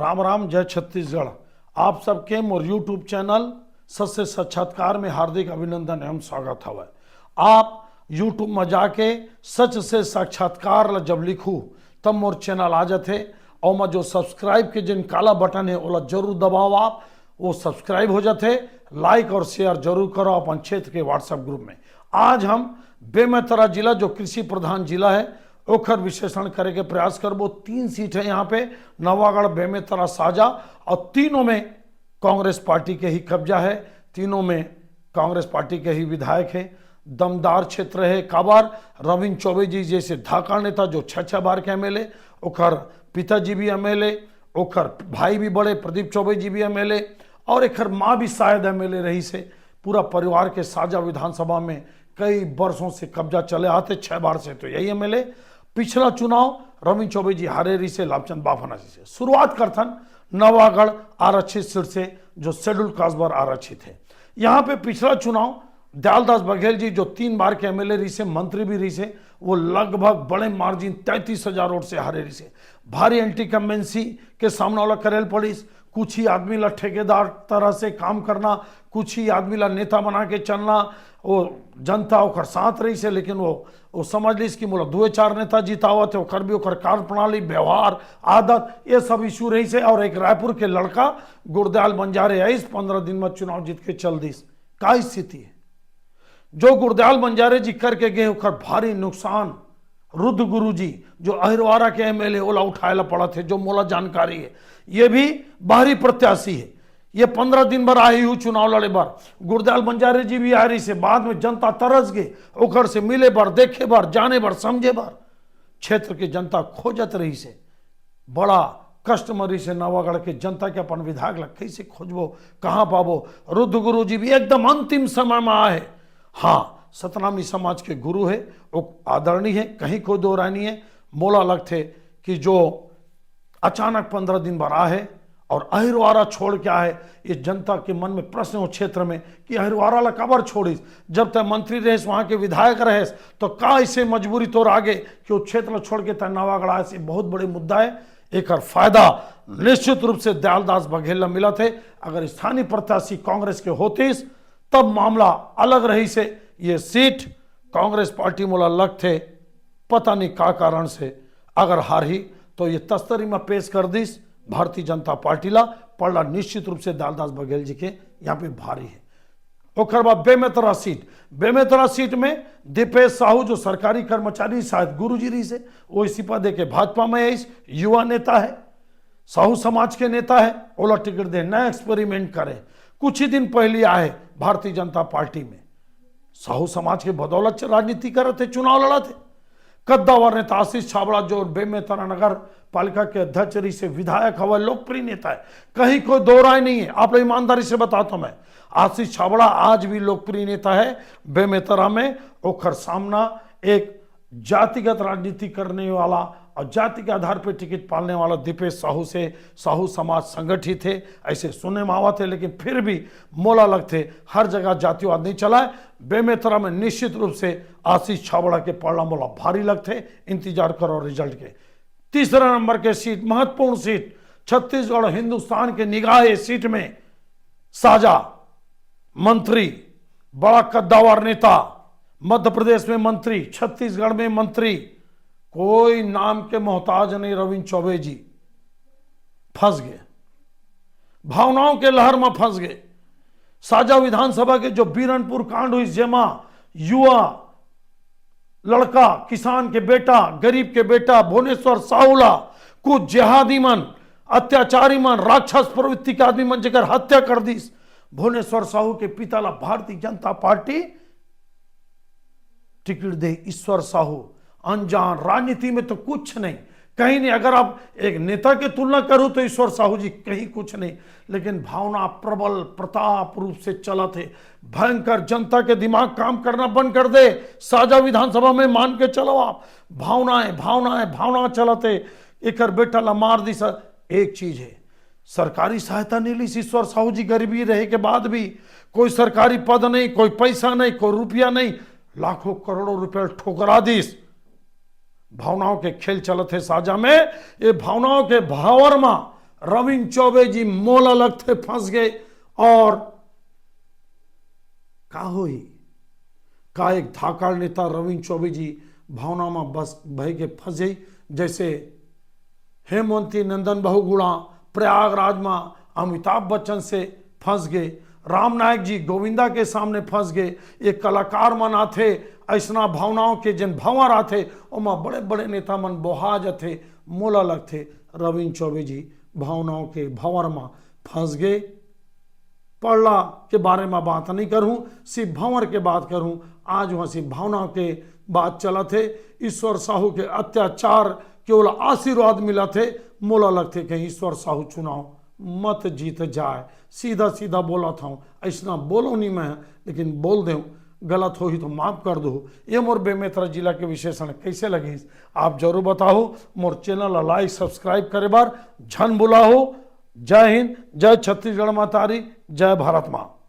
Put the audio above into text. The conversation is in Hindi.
राम राम, जय छत्तीसगढ़। आप सबके मोर यूट्यूब चैनल सच साक्षात्कार में हार्दिक अभिनंदन एवं स्वागत हवे। आप यूट्यूब में जाके सच से साक्षात्कार ला जब लिखू तब मोर चैनल आ जाते और मैं जो सब्सक्राइब के जिन काला बटन है ओला जरूर दबाओ। आप वो सब्सक्राइब हो जाते, लाइक और शेयर जरूर करो अपन क्षेत्र के व्हाट्सएप ग्रुप में। आज हम बेमेतरा जिला जो कृषि प्रधान जिला है ओखर विश्लेषण करे के प्रयास करबो। 3 सीट है यहाँ पे, नवागढ़, बेमेतरा, साजा, और तीनों में कांग्रेस पार्टी के ही कब्जा है। तीनों में कांग्रेस पार्टी के ही विधायक है। दमदार क्षेत्र है। काबार रविंद्र चौबे जी जैसे धाका नेता जो 6 बार के एमएलए, ओखर पिताजी भी एमएलए, ओखर भाई भी बड़े प्रदीप चौबे जी भी एमएलए, और एखर माँ भी शायद एमएलए रही से। पूरा परिवार के साजा विधानसभा में कई वर्षों से कब्जा चले आते, 6 बार से तो यही एमएलए। पिछला चुनाव रविंद्र चौबे जी हारे रही से लाभचंद बाफना जी से। शुरुआत करथन नवागढ़ आरक्षित सीट से जो शेड्यूल कास्ट बर आरक्षित है। यहाँ पे पिछला चुनाव दयालदास बघेल जी जो 3 बार के एमएलए रही से, मंत्री भी रही से, वो लगभग बड़े मार्जिन 33,000 वोट से हारे रही से। भारी एंटी कमेंसी के सामना वाला करेल पड़ी। कुछ ही आदमी ला ठेकेदार तरह से काम करना, कुछ ही आदमी ला नेता बना के चलना, वो जनता ओकर साथ रही से। लेकिन वो समझ ली कि मोला 2-4 नेता जितावत है, ओकर भी ओकर कार्य प्रणाली, व्यवहार, आदत, ये सब इशू रही से। और एक रायपुर के लड़का गुरदयाल बंजारे आई 15 दिन में चुनाव जीत के चल दी। का स्थिति है जो गुरदयाल बंजारे जी करके गए ओकर भारी नुकसान रुद्र गुरु जी जो अहिरवारा के एमएलए ओला उठाएला पड़ा थे, जो मोला जानकारी है। ये भी बाहरी प्रत्याशी है। ये 15 दिन भर आई हूँ चुनाव लड़े बार। गुरदयाल बंजारे जी भी आ रही से, बाद में जनता तरस गए ओकर से मिले बार, देखे बार, जाने बार, समझे बार। क्षेत्र की जनता खोजत रही से, बड़ा कष्ट मरी से। नवागढ़ के जनता के अपन विधायक लग कैसे खोजबो, कहाँ पाबो। रुद्र गुरु जी भी एकदम अंतिम समय में आए। हाँ, सतनामी समाज के गुरु है, वो आदरणीय है, कहीं कोई दो राय नहीं है। मोला लगते कि जो अचानक 15 दिन बाद आए और अहिरवारा छोड़ के आए, ये जनता के मन में प्रश्न हो क्षेत्र में कि अहिरवारा ला कबर छोड़ीस। जब तक मंत्री रहे, वहां के विधायक रहे, तो का ऐसे मजबूरी तोर आगे कि वो क्षेत्र छोड़ के तय नवागढ़ आए से बहुत बड़े मुद्दा है। एक फायदा निश्चित रूप से दयालदास बघेल मिला थे। अगर स्थानीय प्रत्याशी कांग्रेस के होते तब मामला अलग रही से। ये सीट कांग्रेस पार्टी मोला लग थे, पता नहीं का कारण से अगर हारी तो ये तस्तरी में पेश कर दी भारतीय जनता पार्टी ला। पड़ला निश्चित रूप से दयालदास बघेल जी के यहाँ पे भारी है। ओकर बाद बेमेतरा सीट में दीपेश साहू जो सरकारी कर्मचारी शायद गुरुजी रही से, वो इस्तीफा दे के भाजपा में है। युवा नेता है, साहू समाज के नेता है, ओला टिकट दे, नया एक्सपेरिमेंट करे। कुछ ही दिन पहले आए भारतीय जनता पार्टी में, साहू समाज के बदौलत राजनीति कर थे, चुनाव लड़ा थे। कद्दावर नेता आशीष छाबड़ा जो बेमेतरा नगर पालिका के अध्यक्ष रही से, विधायक हवा, लोकप्रिय नेता है, कहीं कोई दो राय नहीं है। आप लोग ईमानदारी से बताता हूं मैं, आशीष छाबड़ा आज भी लोकप्रिय नेता है बेमेतरा में। ओखर सामना एक जातिगत राजनीति करने वाला और जाति के आधार पर टिकट पालने वाला दीपेश साहू से साहू समाज संगठित थे, ऐसे सुनने में आवा थे। लेकिन फिर भी मोला लगते हर जगह जातिवाद नहीं चला है। बेमेतरा में निश्चित रूप से आशीष छाबड़ा के पड़ना मोला भारी लगते। इंतजार करो रिजल्ट के। तीसरा नंबर के सीट, महत्वपूर्ण सीट, छत्तीसगढ़ हिंदुस्तान के निगाह सीट में साजा मंत्री, बड़ा कद्दावर नेता, मध्य प्रदेश में मंत्री, छत्तीसगढ़ में मंत्री, कोई नाम के मोहताज नहीं। रविंद्र चौबे जी फंस गए, भावनाओं के लहर में फंस गए। साजा विधानसभा के जो बीरनपुर कांड हुई, जेमा युवा लड़का, किसान के बेटा, गरीब के बेटा भुवनेश्वर साहूला कुछ जिहादी मन, अत्याचारी मन, राक्षस प्रवृत्ति के आदमी मन जगह हत्या कर दी। भुवनेश्वर साहू के पिता ला भारतीय जनता पार्टी टिकट दे। ईश्वर साहू अनजान, राजनीति में तो कुछ नहीं, कहीं नहीं। अगर आप एक नेता की तुलना करो तो ईश्वर साहू जी कहीं कुछ नहीं। लेकिन भावना प्रबल प्रताप रूप से चला थे। भयंकर, जनता के दिमाग काम करना बंद कर दे। साजा विधानसभा में मान के चलो आप, भावना चलाते। एक बेटा ला मार दी। सर एक चीज है, सरकारी सहायता नहीं ली ईश्वर साहू जी, गरीबी रहे के बाद भी। कोई सरकारी पद नहीं, कोई पैसा नहीं, कोई रुपया नहीं, लाखों करोड़ों रुपया ठोकरा दी। भावनाओं के खेल चलते साजा में। ये भावनाओं के भावर में रविंद्र चौबे जी मोल अलग थे, फंस गए। और का हुई का एक धाकड़ नेता रविंद्र चौबे जी भावना में बस भय के फंस गई। जैसे हेमवंती नंदन बहुगुणा प्रयागराज में अमिताभ बच्चन से फंस गए, राम नायक जी गोविंदा के सामने फंस गए। एक कलाकार मन आथे ऐसा भावनाओं के जिन भंवर आथे ओमा बड़े बड़े नेता मन बोहा जाते, मोला लगते। रविंद्र चौबे जी भावनाओं के भंवर में फंस गए। पड़ला के बारे में बात नहीं करूं, सिर्फ भंवर के बात करूं। आज वहां सिर्फ भावना के बात चला थे। ईश्वर साहू के अत्याचार केवल आशीर्वाद मिला थे, मोला लगते कि ईश्वर साहू चुनाव मत जीत जाए। सीधा सीधा बोला था, ऐसा बोलो नहीं मैं, लेकिन बोल दूँ, गलत हो ही तो माफ कर दो। ये मोर बेमेतरा जिला के विशेषण कैसे लगी आप जरूर बताओ। मोर चैनल लाइक सब्सक्राइब करे बार झन बुला हो। जय हिंद, जय छत्तीसगढ़ मातारी, जय भारत माँ।